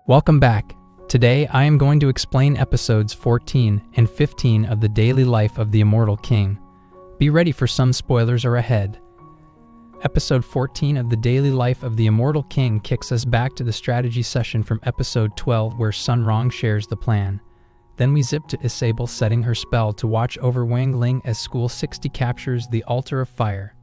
Welcome back. Today I am going to explain episodes 14 and 15 of the daily life of the Immortal King. Be ready for some spoilers are ahead. Episode 14 of the daily life of the Immortal King kicks us back to the strategy session from episode 12 where Sun Rong shares the plan. Then we zip to Isabel setting her spell to watch over Wang Ling as School 60 captures the Altar of Fire.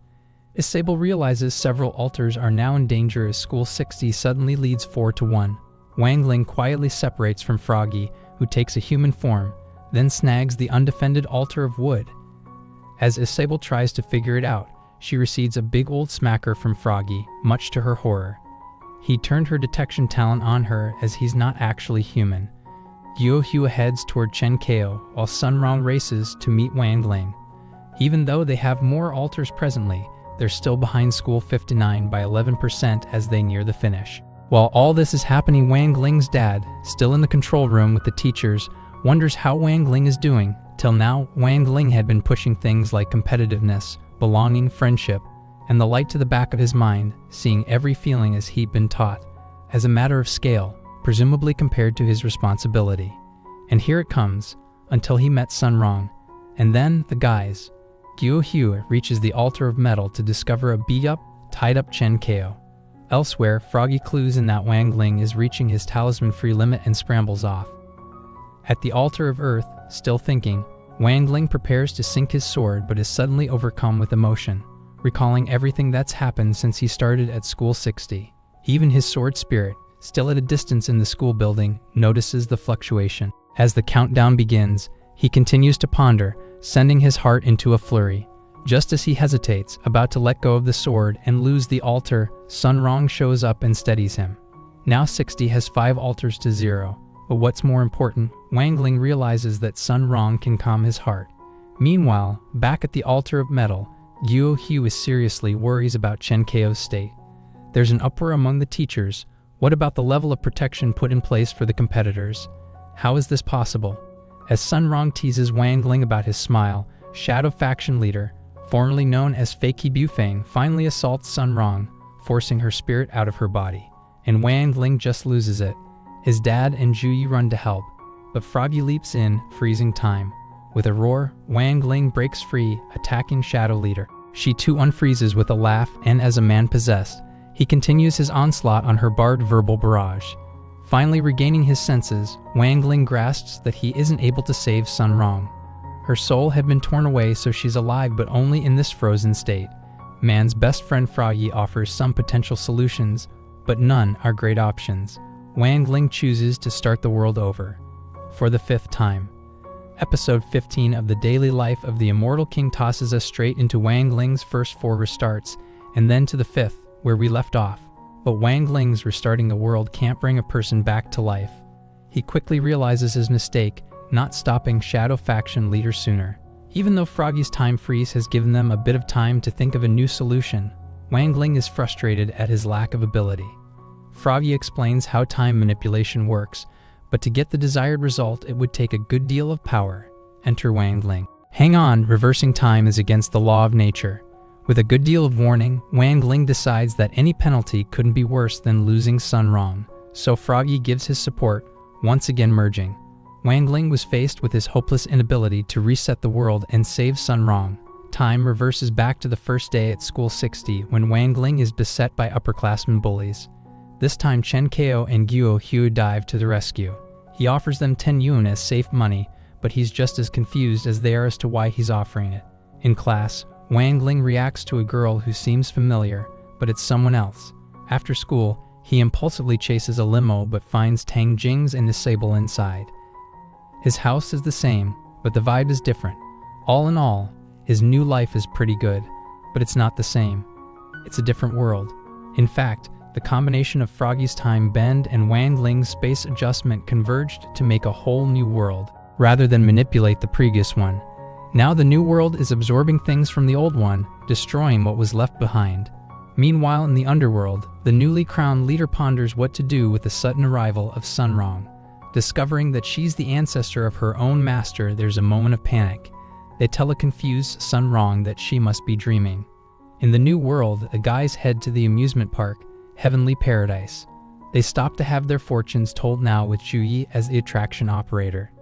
Isabel realizes several altars are now in danger as School 60 suddenly leads 4-1. Wang Ling quietly separates from Froggy, who takes a human form, then snags the undefended altar of wood. As Isabel tries to figure it out, she receives a big old smacker from Froggy, much to her horror. He turned her detection talent on her as he's not actually human. Guo Hua heads toward Chen Kao, while Sun Rong races to meet Wang Ling. Even though they have more altars presently, they're still behind School 59 by 11% as they near the finish. While all this is happening, Wang Ling's dad, still in the control room with the teachers, wonders how Wang Ling is doing. Till now, Wang Ling had been pushing things like competitiveness, belonging, friendship, and the light to the back of his mind, seeing every feeling as he'd been taught, as a matter of scale, presumably compared to his responsibility. And here it comes, until he met Sun Rong. And then, the guys. Guo Hua reaches the altar of metal to discover a beat-up, tied-up Chen Kao. Elsewhere, Froggy clues in that Wang Ling is reaching his talisman-free limit and scrambles off. At the altar of earth, still thinking, Wang Ling prepares to sink his sword but is suddenly overcome with emotion, recalling everything that's happened since he started at School 60. Even his sword spirit, still at a distance in the school building, notices the fluctuation. As the countdown begins, he continues to ponder, sending his heart into a flurry. Just as he hesitates, about to let go of the sword and lose the altar, Sun Rong shows up and steadies him. Now 60 has 5 altars to 0. But what's more important, Wang Ling realizes that Sun Rong can calm his heart. Meanwhile, back at the altar of metal, Guo Hua seriously worries about Chen Kao's state. There's an uproar among the teachers. What about the level of protection put in place for the competitors? How is this possible? As Sun Rong teases Wang Ling about his smile, Shadow Faction leader, formerly known as Fakey Bufang, finally assaults Sun Rong, forcing her spirit out of her body. And Wang Ling just loses it. His dad and Juyi run to help, but Froggy leaps in, freezing time. With a roar, Wang Ling breaks free, attacking Shadow Leader. She too unfreezes with a laugh, and as a man possessed, he continues his onslaught on her barred verbal barrage. Finally regaining his senses, Wang Ling grasps that he isn't able to save Sun Rong. Her soul had been torn away, so she's alive but only in this frozen state. Man's best friend Froggy offers some potential solutions, but none are great options. Wang Ling chooses to start the world over. For the 5th time. Episode 15 of the daily life of the Immortal King tosses us straight into Wang Ling's first 4 restarts, and then to the 5th, where we left off. But Wang Ling's restarting the world can't bring a person back to life. He quickly realizes his mistake, not stopping Shadow Faction leader sooner. Even though Froggy's time freeze has given them a bit of time to think of a new solution, Wang Ling is frustrated at his lack of ability. Froggy explains how time manipulation works, but to get the desired result it would take a good deal of power. Enter Wang Ling. Hang on, reversing time is against the law of nature. With a good deal of warning, Wang Ling decides that any penalty couldn't be worse than losing Sun Rong, so Froggy gives his support, once again merging. Wang Ling was faced with his hopeless inability to reset the world and save Sun Rong. Time reverses back to the first day at School 60 when Wang Ling is beset by upperclassmen bullies. This time Chen Kao and Guo Hua dive to the rescue. He offers them 10 yuan as safe money, but he's just as confused as they are as to why he's offering it. In class, Wang Ling reacts to a girl who seems familiar, but it's someone else. After school, he impulsively chases a limo but finds Tang Jing's and Isabel inside. His house is the same, but the vibe is different. All in all, his new life is pretty good, but it's not the same. It's a different world. In fact, the combination of Froggy's time bend and Wang Ling's space adjustment converged to make a whole new world, rather than manipulate the previous one. Now the new world is absorbing things from the old one, destroying what was left behind. Meanwhile, in the underworld, the newly crowned leader ponders what to do with the sudden arrival of Sun Rong. Discovering that she's the ancestor of her own master, there's a moment of panic. They tell a confused Sun Rong that she must be dreaming. In the new world, the guys head to the amusement park, Heavenly Paradise. They stop to have their fortunes told now with Zhu as the attraction operator.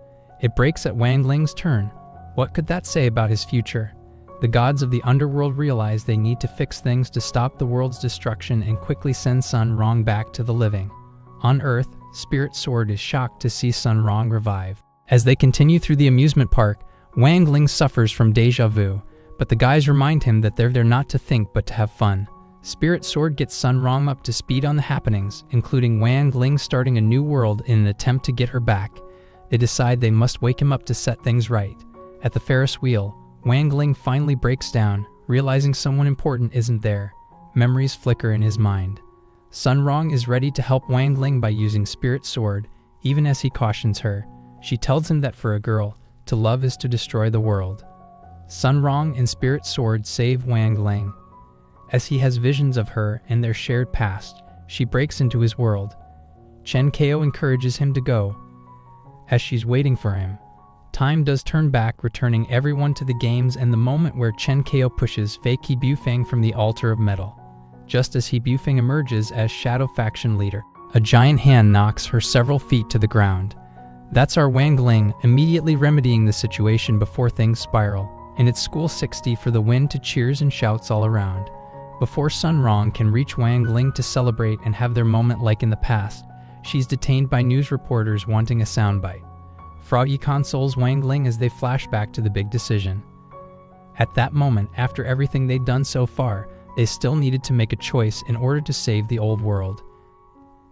It breaks at Wang Ling's turn. What could that say about his future? The gods of the underworld realize they need to fix things to stop the world's destruction and quickly send Sun Rong back to the living. On Earth, Spirit Sword is shocked to see Sun Rong revive. As they continue through the amusement park, Wang Ling suffers from deja vu, but the guys remind him that they're there not to think but to have fun. Spirit Sword gets Sun Rong up to speed on the happenings, including Wang Ling starting a new world in an attempt to get her back. They decide they must wake him up to set things right. At the Ferris wheel, Wang Ling finally breaks down, realizing someone important isn't there. Memories flicker in his mind. Sun Rong is ready to help Wang Ling by using Spirit Sword, even as he cautions her. She tells him that for a girl, to love is to destroy the world. Sun Rong and Spirit Sword save Wang Ling. As he has visions of her and their shared past, she breaks into his world. Chen Kao encourages him to go, as she's waiting for him. Time does turn back, returning everyone to the games and the moment where Chen Kao pushes fake He Bufang from the altar of metal. Just as He Bufang emerges as Shadow Faction leader, a giant hand knocks her several feet to the ground. That's our Wang Ling, immediately remedying the situation before things spiral. And it's School 60 for the win to cheers and shouts all around. Before Sun Rong can reach Wang Ling to celebrate and have their moment like in the past, she's detained by news reporters wanting a soundbite. Froggy consoles Wang Ling as they flash back to the big decision. At that moment, after everything they'd done so far, they still needed to make a choice in order to save the old world.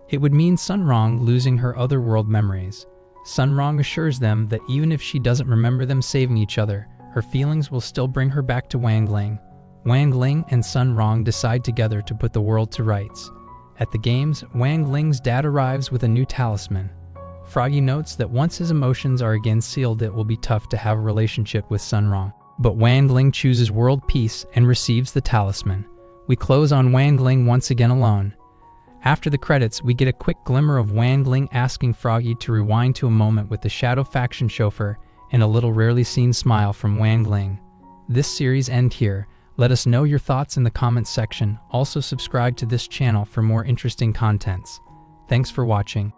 It would mean Sun Rong losing her other world memories. Sun Rong assures them that even if she doesn't remember them saving each other, her feelings will still bring her back to Wang Ling. Wang Ling and Sun Rong decide together to put the world to rights. At the games, Wang Ling's dad arrives with a new talisman. Froggy notes that once his emotions are again sealed, it will be tough to have a relationship with Sun Rong. But Wang Ling chooses world peace and receives the talisman. We close on Wang Ling once again alone. After the credits, we get a quick glimmer of Wang Ling asking Froggy to rewind to a moment with the Shadow Faction chauffeur and a little rarely seen smile from Wang Ling. This series ends here. Let us know your thoughts in the comments section. Also subscribe to this channel for more interesting contents. Thanks for watching.